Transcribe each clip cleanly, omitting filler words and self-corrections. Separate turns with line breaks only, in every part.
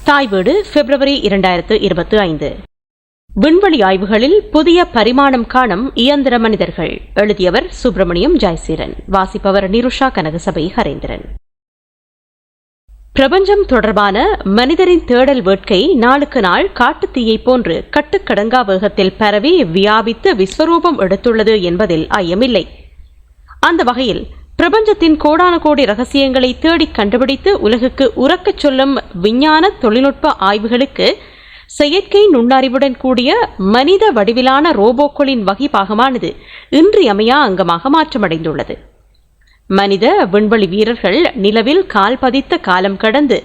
தாய் வீடு பிப்ரவரி 2025. விண்வெளி ஆய்வுகளில் புதிய பரிமாணம் காணும் இயந்திர மனிதர்கள். எழுதியவர் சுப்பிரமணியம் ஜெயசீலன். வாசிப்பவர் நிருஷா கனகசபை ஹரேந்திரன். பிரபஞ்சம் தொடர்பான மனிதரின் தேடல் வேட்கை நாளுக்கு நாள் காட்டுத்தீயை போன்று கட்டுக்கடங்கா வேகத்தில் பரவி வியாபித்து விஸ்வரூபம் எடுத்துள்ளது என்பதில் ஐயமில்லை. அந்த வகையில் பிரபஞ்சத்தின் கோடான கோடி ரகசியங்களை தேடி கண்டுபிடித்து உலகுக்கு உறக்கச் சொல்லும் விஞ்ஞான தொழில்நுட்ப ஆய்வுகளுக்கு செயற்கை நுண்ணறிவுடன் கூடிய மனித வடிவிலான ரோபோக்களின் வகைப்பாகமானது இன்றியமையா அங்கமாக மாற்றமடைந்துள்ளது. மனித விண்வெளி வீரர்கள் நிலவில் கால் பதித்த காலம் கடந்து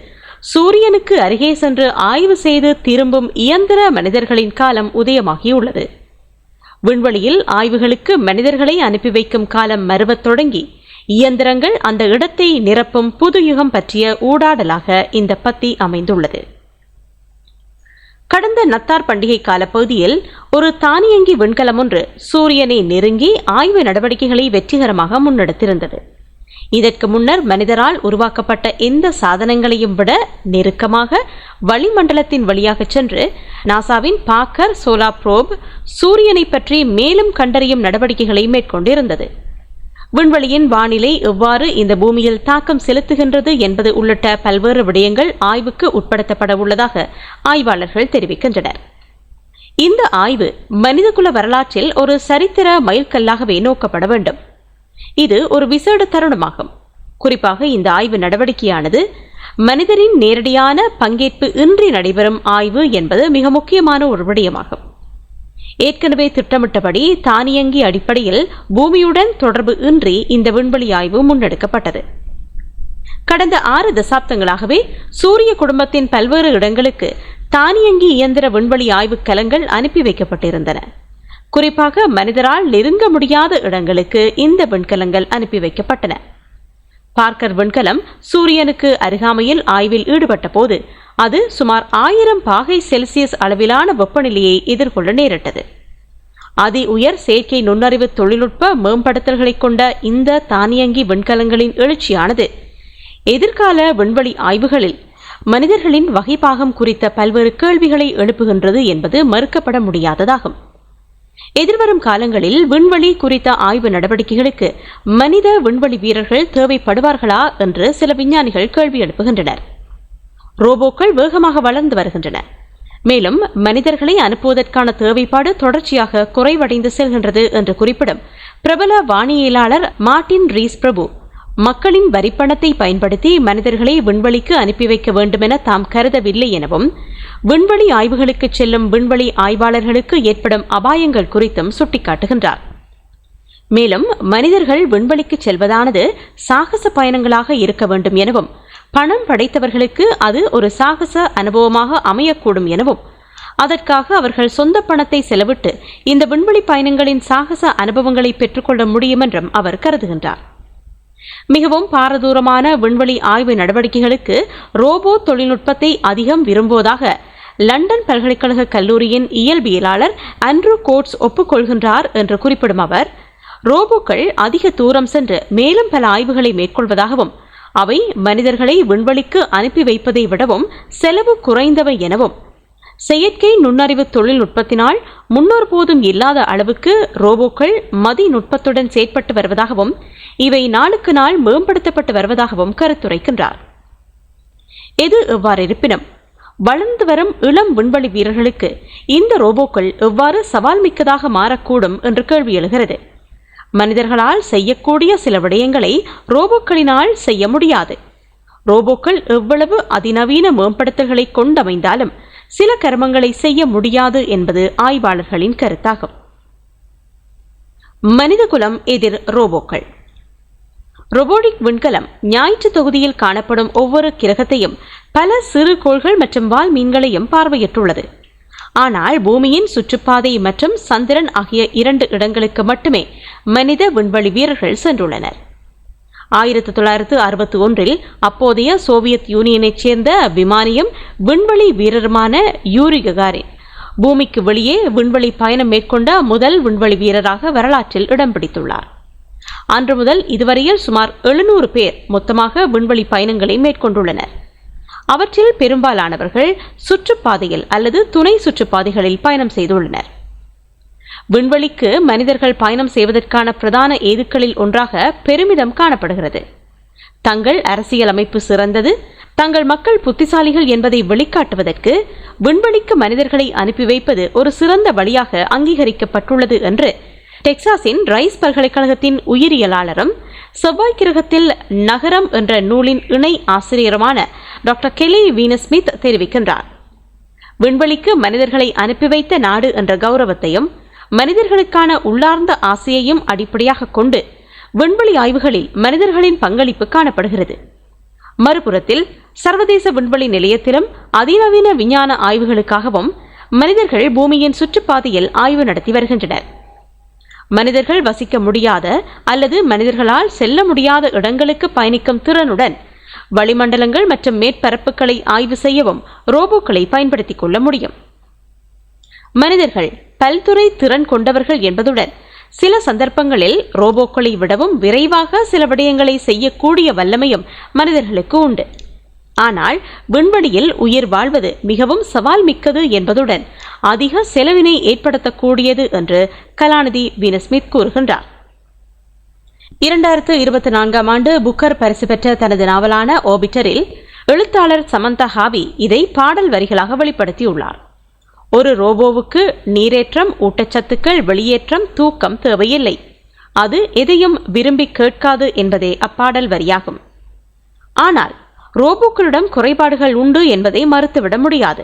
சூரியனுக்கு அருகே சென்று ஆய்வு செய்து திரும்பும் இயந்திர மனிதர்களின் காலம் உதயமாகியுள்ளது. விண்வெளியில் ஆய்வுகளுக்கு மனிதர்களை அனுப்பி வைக்கும் காலம் மறுவத் தொடங்கி இயந்திரங்கள் அந்த இடத்தை நிரப்பும் புது யுகம் பற்றிய ஊடாடலாக இந்த பத்தி அமைந்துள்ளது. கடந்த நத்தார் பண்டிகை காலப்பகுதியில் ஒரு தானியங்கி விண்கலம் ஒன்று சூரியனை நெருங்கி ஆய்வு நடவடிக்கைகளை வெற்றிகரமாக முன்னெடுத்திருந்தது. இதற்கு முன்னர் மனிதரால் உருவாக்கப்பட்ட எந்த சாதனங்களையும் விட நெருக்கமாக வளிமண்டலத்தின் வழியாக சென்று நாசாவின் பார்க்கர் சோலார் புரோப் சூரியனை பற்றி மேலும் கண்டறியும் நடவடிக்கைகளை மேற்கொண்டிருந்தது. விண்வெளியின் வானிலை எவ்வாறு இந்த பூமியில் தாக்கம் செலுத்துகின்றது என்பது உள்ளிட்ட பல்வேறு விடயங்கள் ஆய்வுக்கு உட்படுத்தப்பட உள்ளதாக ஆய்வாளர்கள் தெரிவிக்கின்றனர். இந்த ஆய்வு மனிதகுல வரலாற்றில் ஒரு சரித்திர மைல்கல்லாகவே நோக்கப்பட வேண்டும். இது ஒரு விசேட தருணமாகும். குறிப்பாக இந்த ஆய்வு நடவடிக்கையானது மனிதரின் நேரடியான பங்கேற்பு இன்றி நடைபெறும் ஆய்வு என்பது மிக முக்கியமான ஒரு விடயமாகும். ஏற்கனவே திட்டமிட்டபடி தானியங்கி அடிப்படையில் பூமியுடன் தொடர்பு இன்றி இந்த விண்வெளி ஆய்வு முன்னெடுக்கப்பட்டது. கடந்த 6 தசாப்தங்களாகவே சூரிய குடும்பத்தின் பல்வேறு இடங்களுக்கு தானியங்கி இயந்திர விண்வெளி ஆய்வு கலங்கள் அனுப்பி வைக்கப்பட்டிருந்தன. குறிப்பாக மனிதரால் நெருங்க முடியாத இடங்களுக்கு இந்த விண்கலங்கள் அனுப்பி வைக்கப்பட்டன. பார்க்கர் விண்கலம் சூரியனுக்கு அருகாமையில் ஆய்வில் ஈடுபட்ட போது அது சுமார் 1000 பாகை செல்சியஸ் அளவிலான வெப்பநிலையை எதிர்கொள்ள நேரிட்டது. அதி உயர் செயற்கை நுண்ணறிவு தொழில்நுட்ப மேம்படுத்தல்களை கொண்ட இந்த தானியங்கி விண்கலங்களின் எழுச்சியானது எதிர்கால விண்வெளி ஆய்வுகளில் மனிதர்களின் வகைப்பாகம் குறித்த பல்வேறு கேள்விகளை எழுப்புகின்றது என்பது மறுக்கப்பட முடியாததாகும். எதிர்வரும் காலங்களில் விண்வெளி குறித்த ஆய்வு நடவடிக்கைகளுக்கு மனித விண்வெளி வீரர்கள் தேவைப்படுவார்களா என்று சில விஞ்ஞானிகள் கேள்வி எழுப்புகின்றனர். ரோபோக்கள் வேகமாக வளர்ந்து வருகின்றன. மேலும் மனிதர்களை அனுப்புவதற்கான தேவைப்பாடு தொடர்ச்சியாக குறைவடைந்து செல்கின்றது என்று குறிப்பிடும் பிரபல வானியலாளர் மார்டின் ரீஸ் பிரபு, மக்களின் வரிப்பணத்தை பயன்படுத்தி மனிதர்களை விண்வெளிக்கு அனுப்பி வைக்க வேண்டும் என தாம் கருதவில்லை எனவும் விண்வெளி ஆய்வுகளுக்கு செல்லும் விண்வெளி ஆய்வாளர்களுக்கு ஏற்படும் அபாயங்கள் குறித்தும் சுட்டிக்காட்டுகின்றார். மேலும் மனிதர்கள் விண்வெளிக்கு செல்வதானது சாகச பயணங்களாக இருக்க வேண்டும் எனவும் பணம் படைத்தவர்களுக்கு அது ஒரு சாகச அனுபவமாக அமையக்கூடும் எனவும் அதற்காக அவர்கள் சொந்த பணத்தை செலவிட்டு இந்த விண்வெளி பயணங்களின் சாகச அனுபவங்களை பெற்றுக்கொள்ள முடியும் என்றும் அவர் கருதுகின்றார். மிகவும் பாரதூரமான விண்வெளி ஆய்வு நடவடிக்கைகளுக்கு ரோபோ தொழில்நுட்பத்தை அதிகம் விரும்புவதாக லண்டன் பல்கலைக்கழக கல்லூரியின் இயல்பியலாளர் ஆண்ட்ரூ கோட்ஸ் ஒப்புக்கொள்கின்றார் என்று குறிப்பிடும் அவர், ரோபோக்கள் அதிக தூரம் சென்று மேலும் பல ஆய்வுகளை மேற்கொள்வதாகவும் அவை மனிதர்களை விண்வெளிக்கு அனுப்பி வைப்பதை விடவும் செலவு குறைந்தவை எனவும் செயற்கை நுண்ணறிவு தொழில்நுட்பத்தினால் முன்னொரு போதும் இல்லாத அளவுக்கு ரோபோக்கள் மதிநுட்பத்துடன் செயற்பட்டு வருவதாகவும் இவை நாளுக்கு நாள் மேம்படுத்தப்பட்டு வருவதாகவும் கருத்துரைக்கின்றார். எது எவ்வாறு இருப்பினும் வளர்ந்து வரும் இளம் விண்வெளி வீரர்களுக்கு இந்த ரோபோக்கள் எவ்வாறு சவால் மிக்கதாக மாறக்கூடும் என்று கேள்வி எழுகிறது. மனிதர்களால் செய்யக்கூடிய சில விடயங்களை ரோபோக்களினால் செய்ய முடியாது. ரோபோக்கள் எவ்வளவு அதிநவீன மேம்படுத்தல்களை கொண்டமைந்தாலும் சில கர்மங்களை செய்ய முடியாது என்பது ஆய்வாளர்களின் கருத்தாகும். மனிதகுலம் எதிர் ரோபோக்கள். ரோபோட்டிக் விண்கலம் ஞாயிற்று தொகுதியில் காணப்படும் ஒவ்வொரு கிரகத்தையும் பல சிறு கோள்கள் மற்றும் வால் மீன்களையும் பார்வையிட்டுள்ளது. ஆனால் பூமியின் சுற்றுப்பாதை மற்றும் சந்திரன் ஆகிய 2 இடங்களுக்கு மட்டுமே மனித விண்வெளி வீரர்கள் சென்றுள்ளனர். 1961 அப்போதைய சோவியத் யூனியனைச் சேர்ந்த விமானியும் விண்வெளி வீரருமான யூரி ககாரின் பூமிக்கு வெளியே விண்வெளி பயணம் மேற்கொண்ட முதல் விண்வெளி வீரராக வரலாற்றில் இடம் பிடித்துள்ளார். அன்று முதல் இதுவரையில் சுமார் 700 பேர் மொத்தமாக விண்வெளி பயணங்களை மேற்கொண்டுள்ளனர். அவற்றில் பெரும்பாலானவர்கள் சுற்றுப்பாதையில் அல்லது துணை சுற்றுப்பாதைகளில் பயணம் செய்துள்ளனர். விண்வெளிக்கு மனிதர்கள் பயணம் செய்வதற்கான பிரதான ஏதுக்களில் ஒன்றாக பெருமிதம் காணப்படுகிறது. தங்கள் அரசியல் அமைப்பு சிறந்தது, தங்கள் மக்கள் புத்திசாலிகள் என்பதை வெளிக்காட்டுவதற்கு விண்வெளிக்கு மனிதர்களை அனுப்பி வைப்பது ஒரு சிறந்த வழியாக அங்கீகரிக்கப்பட்டுள்ளது என்று டெக்சாஸின் ரைஸ் பல்கலைக்கழகத்தின் உயிரியலாளரும் செவ்வாய் கிரகத்தில் நகரம் என்ற நூலின் இணை ஆசிரியருமான டாக்டர் கெலி வீனஸ்மித் தெரிவிக்கின்றார். விண்வெளிக்கு மனிதர்களை அனுப்பி வைத்த நாடு என்ற கௌரவத்தையும் மனிதர்களுக்கான உள்ளார்ந்த ஆசையையும் அடிப்படையாக கொண்டு விண்வெளி ஆய்வுகளில் மனிதர்களின் பங்களிப்பு காணப்படுகிறது. மறுபுறத்தில் சர்வதேச விண்வெளி நிலையத்திலும் அதிநவீன விஞ்ஞான ஆய்வுகளுக்காகவும் மனிதர்கள் பூமியின் சுற்றுப்பாதையில் ஆய்வு நடத்தி வருகின்றனர். மனிதர்கள் வசிக்க முடியாத அல்லது மனிதர்களால் செல்ல முடியாத இடங்களுக்கு பயணிக்கும் திறனுடன் வளிமண்டலங்கள் மற்றும் மேற்பரப்புகளை ஆய்வு செய்யவும் ரோபோக்களை பயன்படுத்திக் கொள்ள முடியும். மனிதர்கள் பல்துறை திறன் கொண்டவர்கள் என்பதுடன் சில சந்தர்ப்பங்களில் ரோபோக்களை விடவும் விரைவாக சில விடயங்களை செய்யக்கூடிய வல்லமையும் மனிதர்களுக்கு உண்டு. ஆனால் விண்வெளியில் உயிர் வாழ்வது மிகவும் சவால் மிக்கது என்பதுடன் அதிக செலவினை ஏற்படுத்தக்கூடியது என்று கலாநிதி வீனஸ்மித் கூறுகின்றார். 2024ஆம் ஆண்டு புக்கர் பரிசு பெற்ற தனது நாவலான ஆர்பிட்டரில் எழுத்தாளர் சமந்தா ஹாவி இதை பாடல் வரிகளாக வெளிப்படுத்தியுள்ளார். ஒரு ரோபோவுக்கு நீரேற்றம், ஊட்டச்சத்துக்கள், வெளியேற்றம், தூக்கம் தேவையில்லை. அது எதையும் விரும்பி கேட்காது என்பதே அப்பாடல் வரியாகும். ஆனால் ரோபோக்களிடம் குறைபாடுகள் உண்டு என்பதை மறுத்துவிட முடியாது.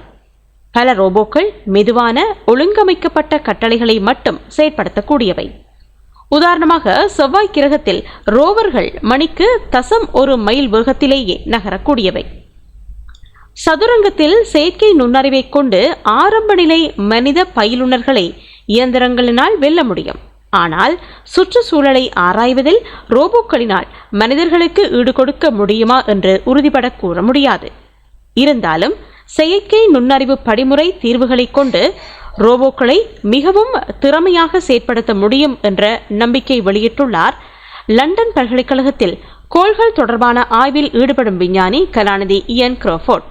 பல ரோபோக்கள் மெதுவான ஒழுங்கமைக்கப்பட்ட கட்டளைகளை மட்டும் செயற்படுத்தக்கூடியவை. உதாரணமாக செவ்வாய் கிரகத்தில் ரோவர்கள் மணிக்கு 0.1 மைல் வேகத்திலேயே நகரக்கூடியவை. சதுரங்கத்தில் செயற்கை நுண்ணறிவை கொண்டு ஆரம்ப நிலை மனித பயிலுனர்களை இயந்திரங்களினால் வெல்ல முடியும். ஆனால் சுற்றுச்சூழலை ஆராய்வதில் ரோபோக்களினால் மனிதர்களுக்கு ஈடுகொடுக்க முடியுமா என்று உறுதிபட கூற முடியாது. இருந்தாலும் செயற்கை நுண்ணறிவு படிமுறை தீர்வுகளை கொண்டு ரோபோக்களை மிகவும் திறமையாக செயற்படுத்த முடியும் என்ற நம்பிக்கை வெளியிட்டுள்ளார் லண்டன் பல்கலைக்கழகத்தில் கோள்கள் தொடர்பான ஆய்வில் ஈடுபடும் விஞ்ஞானி கலாநிதி இயன் கிராஃபோர்ட்.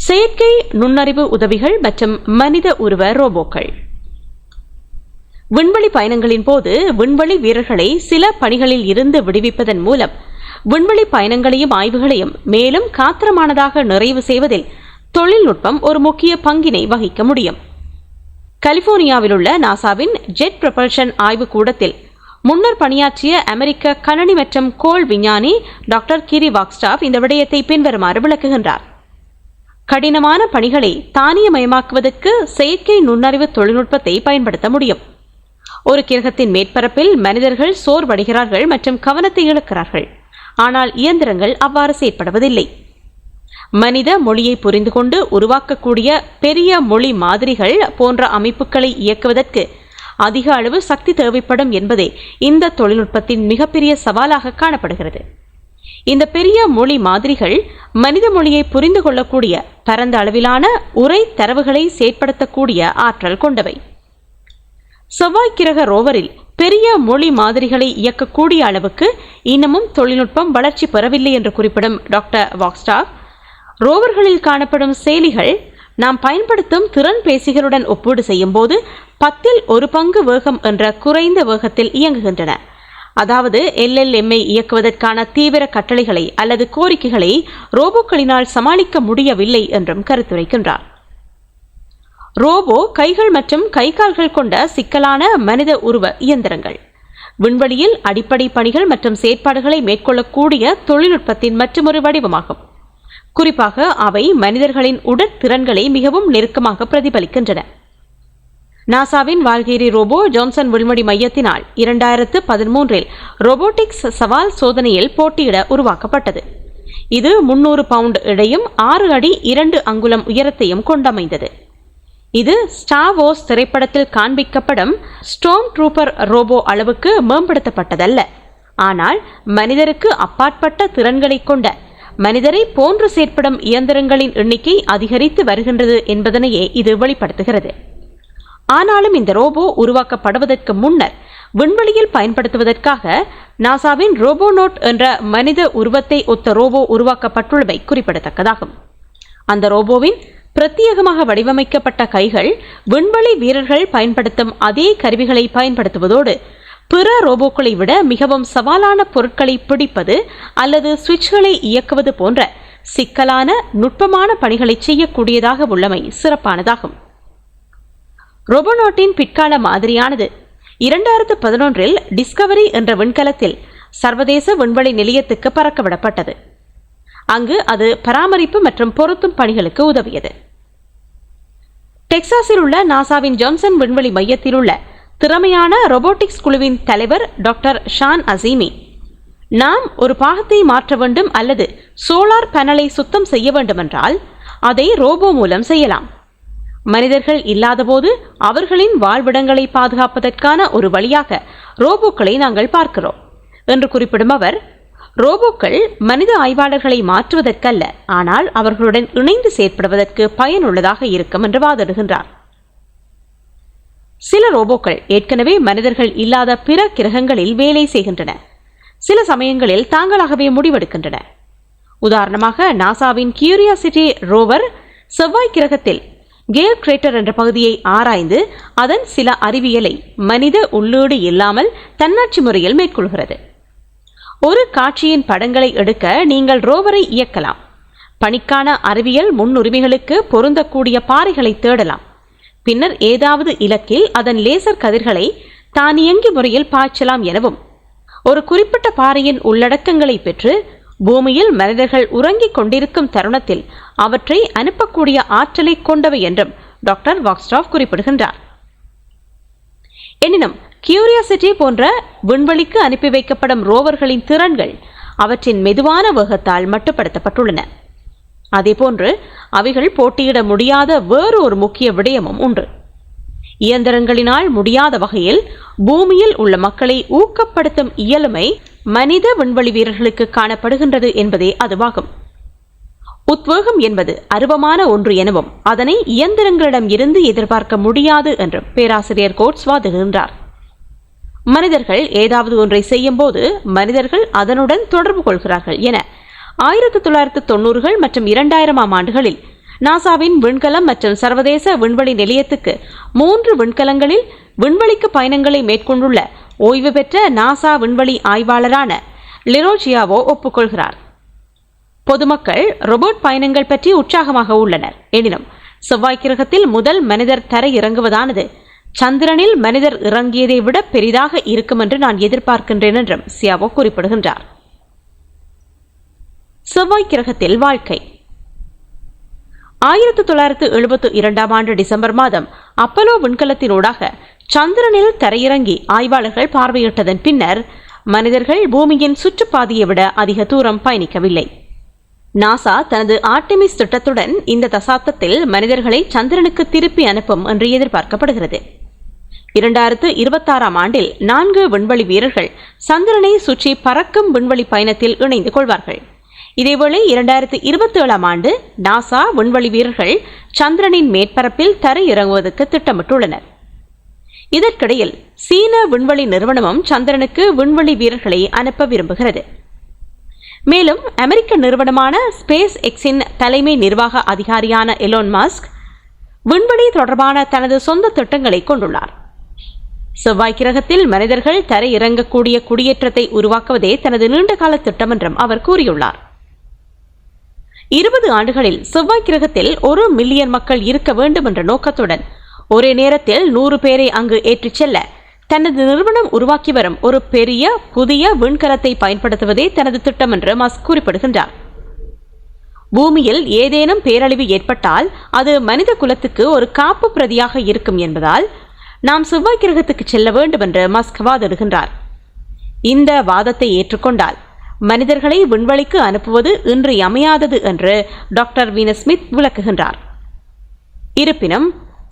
செயற்கை நுண்ணறிவு உதவிகள் மற்றும் மனித உருவ ரோபோக்கள். விண்வெளி பயணங்களின் போது விண்வெளி வீரர்களை சில பணிகளில் இருந்து விடுவிப்பதன் மூலம் விண்வெளி பயணங்களையும் ஆய்வுகளையும் மேலும் காத்திரமானதாக நிறைவு செய்வதில் தொழில்நுட்பம் ஒரு முக்கிய பங்கினை வகிக்க முடியும். கலிபோர்னியாவில் உள்ள நாசாவின் ஜெட் ப்ரொபல்ஷன் ஆய்வு கூடத்தில் முன்னர் பணியாற்றிய அமெரிக்க கணனி மற்றும் கோள் விஞ்ஞானி டாக்டர் கிரி வாக்ஸ்டாப் இந்த விடயத்தை பின்வருமாறு விளக்குகின்றார். கடினமான பணிகளை தானியமயமாக்குவதற்கு செயற்கை நுண்ணறிவு தொழில்நுட்பத்தை பயன்படுத்த முடியும். ஒரு கிரகத்தின் மேற்பரப்பில் மனிதர்கள் சோர்வடைகிறார்கள் மற்றும் கவனத்தை இழக்கிறார்கள். ஆனால் இயந்திரங்கள் அவ்வாறு செயற்படுவதில்லை. மனித மொழியை புரிந்து கொண்டு உருவாக்கக்கூடிய பெரிய மொழி மாதிரிகள் போன்ற அமைப்புகளை இயக்குவதற்கு அதிக அளவு சக்தி தேவைப்படும் என்பதே இந்த தொழில்நுட்பத்தின் மிகப்பெரிய சவாலாக காணப்படுகிறது. இந்த பெரிய மொழி மாதிரிகள் மனித மொழியை புரிந்து கொள்ளக்கூடிய பரந்த அளவிலான உரை தரவுகளை செயற்படுத்தக்கூடிய ஆற்றல் கொண்டவை. செவ்வாய் கிரக ரோவரில் பெரிய மொழி மாதிரிகளை இயக்கக்கூடிய அளவுக்கு இன்னமும் தொழில்நுட்பம் வளர்ச்சி பெறவில்லை என்று குறிப்பிடும் டாக்டர் வாக்ஸ்டாப், ரோவர்களில் காணப்படும் செயலிகள் நாம் பயன்படுத்தும் திறன் பேசிகளுடன் ஒப்பீடு செய்யும் போது 10ல் 1 பங்கு வேகம் என்ற குறைந்த வேகத்தில் இயங்குகின்றன. அதாவது LLM-ஐ இயக்குவதற்கான தீவிர கட்டளைகளை அல்லது கோரிக்கைகளை ரோபோக்களினால் சமாளிக்க முடியவில்லை என்றும் கருத்துரைக்கின்றார். ரோபோ கைகள் மற்றும் கைகால்கள் கொண்ட சிக்கலான மனித உருவ இயந்திரங்கள் விண்வெளியில் அடிப்படை பணிகள் மற்றும் செயற்பாடுகளை மேற்கொள்ளக்கூடிய தொழில்நுட்பத்தின் மற்றொரு வடிவமாகும். குறிப்பாக அவை மனிதர்களின் உடற்திறன்களை மிகவும் நெருக்கமாக பிரதிபலிக்கின்றன. நாசாவின் வால்கேரி ரோபோ ஜான்சன் விண்வெளி மையத்தினால் 2013இல் ரோபோட்டிக்ஸ் சவால் சோதனையில் போட்டியிட உருவாக்கப்பட்டது. இது 300 பவுண்ட் எடையும் 6 அடி 2 அங்குலம் உயரத்தையும் கொண்டமைந்தது. இது ஸ்டார் வார்ஸ் திரைப்படத்தில் காண்பிக்கப்படும் ஸ்டோம் ட்ரூப்பர் ரோபோ அளவுக்கு மேம்படுத்தப்பட்டதல்ல. ஆனால் மனிதருக்கு அப்பாற்பட்ட திறன்களை கொண்ட மனிதரை போன்று செயற்படும் இயந்திரங்களின் எண்ணிக்கை அதிகரித்து வருகின்றது என்பதனையே இது வெளிப்படுத்துகிறது. ஆனாலும் இந்த ரோபோ உருவாக்கப்படுவதற்கு முன்னர் விண்வெளியில் பயன்படுத்துவதற்காக நாசாவின் ரோபோனோட் என்ற மனித உருவத்தை ஒத்த ரோபோ உருவாக்கப்பட்டுள்ளமை குறிப்பிடத்தக்கதாகும். அந்த ரோபோவின் பிரத்யேகமாக வடிவமைக்கப்பட்ட கைகள் விண்வெளி வீரர்கள் பயன்படுத்தும் அதே கருவிகளை பயன்படுத்துவதோடு பிற ரோபோக்களை விட மிகவும் சவாலான பொருட்களை பிடிப்பது அல்லது சுவிட்ச்களை இயக்குவது போன்ற சிக்கலான நுட்பமான பணிகளை செய்யக்கூடியதாக உள்ளமை சிறப்பானதாகும். ரோபோனோட்டின் பிற்கால மாதிரியானது 2011 டிஸ்கவரி என்ற விண்கலத்தில் சர்வதேச விண்வெளி நிலையத்துக்கு பறக்கவிடப்பட்டது. அங்கு அது பராமரிப்பு மற்றும் பொருத்தும் பணிகளுக்கு உதவியது. டெக்சாஸில் உள்ள நாசாவின் ஜான்சன் விண்வெளி மையத்தில் உள்ள திறமையான ரோபோட்டிக்ஸ் குழுவின் தலைவர் டாக்டர் ஷான் அசீமி, நாம் ஒரு பாகத்தை மாற்ற வேண்டும் அல்லது சோலார் பேனலை சுத்தம் செய்ய வேண்டுமென்றால் அதை ரோபோ மூலம் செய்யலாம். மனிதர்கள் இல்லாதபோது அவர்களின் வாழ்விடங்களை பாதுகாப்பதற்கான ஒரு வழியாக ரோபோக்களை நாங்கள் பார்க்கிறோம் என்று குறிப்பிடும் அவர், ரோபோக்கள் மனித ஆய்வாளர்களை மாற்றுவதற்கல்ல, ஆனால் அவர்களுடன் இணைந்து செயற்படுவதற்கு பயனுள்ளதாக இருக்கும் என்று வாதிடுகின்றார். சில ரோபோக்கள் ஏற்கனவே மனிதர்கள் இல்லாத பிற கிரகங்களில் வேலை செய்கின்றன. சில சமயங்களில் தாங்களாகவே முடிவெடுக்கின்றன. உதாரணமாக, நாசாவின் கியூரியாசிட்டி ரோவர் செவ்வாய் கிரகத்தில் கேல் கிரேட்டர் என்ற பகுதியை ஆராய்ந்து அதன் சில அறிவியலை மனித உள்ளீடு இல்லாமல் தன்னாட்சி முறையில் மேற்கொள்கிறது. ஒரு காட்சியின் படங்களை எடுக்க நீங்கள் ரோவரை இயக்கலாம். பணிக்கான அறிவியல் முன்னுரிமைகளுக்கு பொருந்தக்கூடிய பாறைகளை தேடலாம். பின்னர் ஏதாவது இலக்கில் அதன் லேசர் கதிர்களை தானியங்கி முறையில் பாய்ச்சலாம் எனவும், ஒரு குறிப்பிட்ட பாறையின் உள்ளடக்கங்களை பெற்று பூமியில் மனிதர்கள் உறங்கிக் கொண்டிருக்கும் தருணத்தில் அவற்றை அனுப்பக்கூடிய ஆற்றலை கொண்டவை என்றும் டாக்டர் வாக்ஸ்டாஃப் குறிப்பிடுகின்றார். எனினும் கியூரியாசிட்டி போன்ற விண்வெளிக்கு அனுப்பி வைக்கப்படும் ரோவர்களின் திறன்கள் அவற்றின் மெதுவான வேகத்தால் மட்டுப்படுத்தப்பட்டுள்ளன. அதேபோன்று அவைகள் போட்டியிட முடியாத வேறு ஒரு முக்கிய விடயமும் உண்டு. இயந்திரங்களினால் முடியாத வகையில் பூமியில் உள்ள மக்களை ஊக்கப்படுத்தும் இயலுமை மனித விண்வெளி வீரர்களுக்கு காணப்படுகின்றது என்பதே அதுவாகும். உத்வேகம் என்பது அருவமான ஒன்று எனவும் அதனை இயந்திரங்களிடம் இருந்து எதிர்பார்க்க முடியாது என்றும் பேராசிரியர் கோட்ஸ் வாதிடுகின்றார். மனிதர்கள் ஏதாவது ஒன்றை செய்யும் போது மனிதர்கள் அதனுடன் தொடர்பு கொள்கிறார்கள் என 1990கள் மற்றும் 2000ஆம் ஆண்டுகளில் நாசாவின் விண்கலம் மற்றும் சர்வதேச விண்வெளி நிலையத்துக்கு 3 விண்கலங்களில் விண்வெளிக்கு பயணங்களை மேற்கொண்டுள்ள ஓய்வு பெற்ற நாசா விண்வெளி ஆய்வாளரான லிரோஜியாவோ ஒப்புக்கொள்கிறார். பொதுமக்கள் ரோபோட் பயணங்கள் பற்றி உற்சாகமாக உள்ளனர். எனினும் செவ்வாய் கிரகத்தில் முதல் மனிதர் தரை இறங்குவதானது சந்திரனில் மனிதர் இறங்கியதை விட பெரிதாக இருக்கும் என்று நான் எதிர்பார்க்கின்றேன் என்றும் சியாவோ குறிப்பிடுகின்றார். செவ்வாய் கிரகத்தில் வாழ்க்கை 1972ஆம் ஆண்டு டிசம்பர் மாதம் அப்பலோ விண்கலத்தினூடாக சந்திரனில் தரையிறங்கி ஆய்வாளர்கள் பார்வையிட்டதன் பின்னர் மனிதர்கள் பூமியின் சுற்றுப்பாதையை விட அதிக தூரம் பயணிக்கவில்லை. நாசா தனது ஆர்டெமிஸ் திட்டத்துடன் இந்த தசாப்தத்தில் மனிதர்களை சந்திரனுக்கு திருப்பி அனுப்பும் என்று எதிர்பார்க்கப்படுகிறது. 2026ஆம் ஆண்டில் 4 விண்வெளி வீரர்கள் சந்திரனை சுற்றி பறக்கும் விண்வெளி பயணத்தில் இணைந்து கொள்வார்கள். இதேவேளை 2027ஆம் ஆண்டு நாசா விண்வெளி வீரர்கள் சந்திரனின் மேற்பரப்பில் தரை இறங்குவதற்கு திட்டமிட்டுள்ளனர். இதற்கிடையில் சீன விண்வெளி நிறுவனமும் சந்திரனுக்கு விண்வெளி வீரர்களை அனுப்ப விரும்புகிறது. மேலும் அமெரிக்க நிறுவனமான ஸ்பேஸ் எக்ஸின் தலைமை நிர்வாக அதிகாரியான எலோன் மஸ்க் விண்வெளி தொடர்பான தனது சொந்த திட்டங்களை கொண்டுள்ளார். செவ்வாய் கிரகத்தில் மனிதர்கள் தரை இறங்கக்கூடிய குடியேற்றத்தை உருவாக்குவதே தனது நீண்டகால திட்டம் என்றும் அவர் கூறியுள்ளார். 20 ஆண்டுகளில் செவ்வாய் கிரகத்தில் 1 மில்லியன் மக்கள் இருக்க வேண்டும் என்ற நோக்கத்துடன் ஒரே நேரத்தில் 100 பேரை அங்கு ஏற்றிச் செல்ல தனது நிறுவனம் உருவாக்கி வரும் ஒரு பெரிய புதிய விண்கலத்தை பயன்படுத்துவதே தனது திட்டம் என்று மஸ்க் குறிப்பிடுகின்றார். பூமியில் ஏதேனும் பேரழிவு ஏற்பட்டால் அது மனித குலத்துக்கு ஒரு காப்பு பிரதியாக இருக்கும் என்பதால் நாம் செவ்வாய் கிரகத்துக்கு செல்ல வேண்டும் என்று மஸ்க் வாதிடுகின்றார். இந்த வாதத்தை ஏற்றுக்கொண்டால் மனிதர்களை விண்வெளிக்கு அனுப்புவது இன்றியமையாதது என்று டாக்டர் வீனஸ் ஸ்மித் விளக்குகின்றார். இருப்பினும்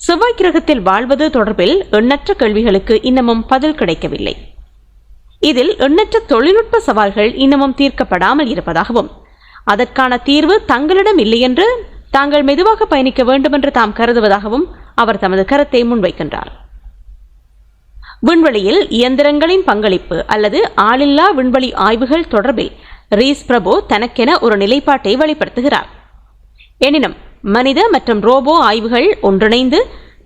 செவ்வாய் கிரகத்தில் வாழ்வது தொடர்பில் எண்ணற்ற கேள்விகளுக்கு இன்னமும் பதில் கிடைக்கவில்லை. இதில் எண்ணற்ற தொழில்நுட்ப சவால்கள் இன்னமும் தீர்க்கப்படாமல் இருப்பதாகவும் அதற்கான தீர்வு தங்களிடம் இல்லை என்று தாங்கள் மெதுவாக பயணிக்க வேண்டும் என்று தாம் கருதுவதாகவும் அவர் தமது கருத்தை முன்வைக்கின்றார். விண்வெளியில் இயந்திரங்களின் பங்களிப்பு அல்லது ஆளில்லா விண்வெளி ஆய்வுகள் தொடர்பில் ரீஸ் பிரபு தனக்கென ஒரு நிலைப்பாட்டை வெளிப்படுத்துகிறார். எனினும் மனித மற்றும் ரோபோ ஆய்வுகள் ஒன்றிணைந்து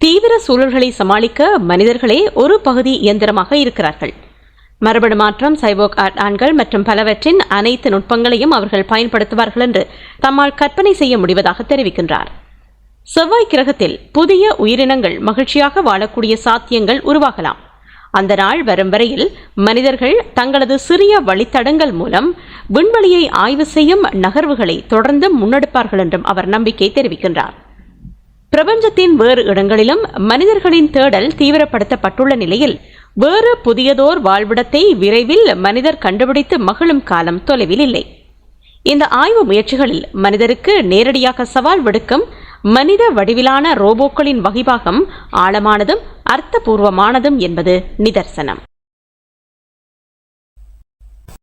தீவிர சூழல்களை சமாளிக்க மனிதர்களே ஒரு பகுதி இயந்திரமாக இருக்கிறார்கள். மரபணு மாற்றம், சைபோர்க் ஆண்கள் மற்றும் பலவற்றின் அனைத்து நுட்பங்களையும் அவர்கள் பயன்படுத்துவார்கள் என்று தம்மால் கற்பனை செய்ய முடிவதாக தெரிவிக்கின்றார். செவ்வாய் கிரகத்தில் புதிய உயிரினங்கள் மகிழ்ச்சியாக வாழக்கூடிய சாத்தியங்கள் உருவாகலாம். அந்த நாள் வரும் வரையில் மனிதர்கள் தங்களது சிறிய வழித்தடங்கள் மூலம் விண்வெளியை ஆய்வு செய்யும் நகர்வுகளை தொடர்ந்து முன்னெடுப்பார்கள் என்றும் அவர் நம்பிக்கை தெரிவிக்கின்றார். பிரபஞ்சத்தின் வேறு இடங்களிலும் மனிதர்களின் தேடல் தீவிரப்படுத்தப்பட்டுள்ள நிலையில் வேறு புதியதோர் வாழ்விடத்தை விரைவில் மனிதர் கண்டுபிடித்து மகிழும் காலம் தொலைவில் இல்லை. இந்த ஆய்வு முயற்சிகளில் மனிதருக்கு நேரடியாக சவால் விடுக்கும் மனித வடிவிலான ரோபோக்களின் வகைபாகம் ஆழமானதும் அர்த்தபூர்வமானதும் என்பது நிதர்சனம்.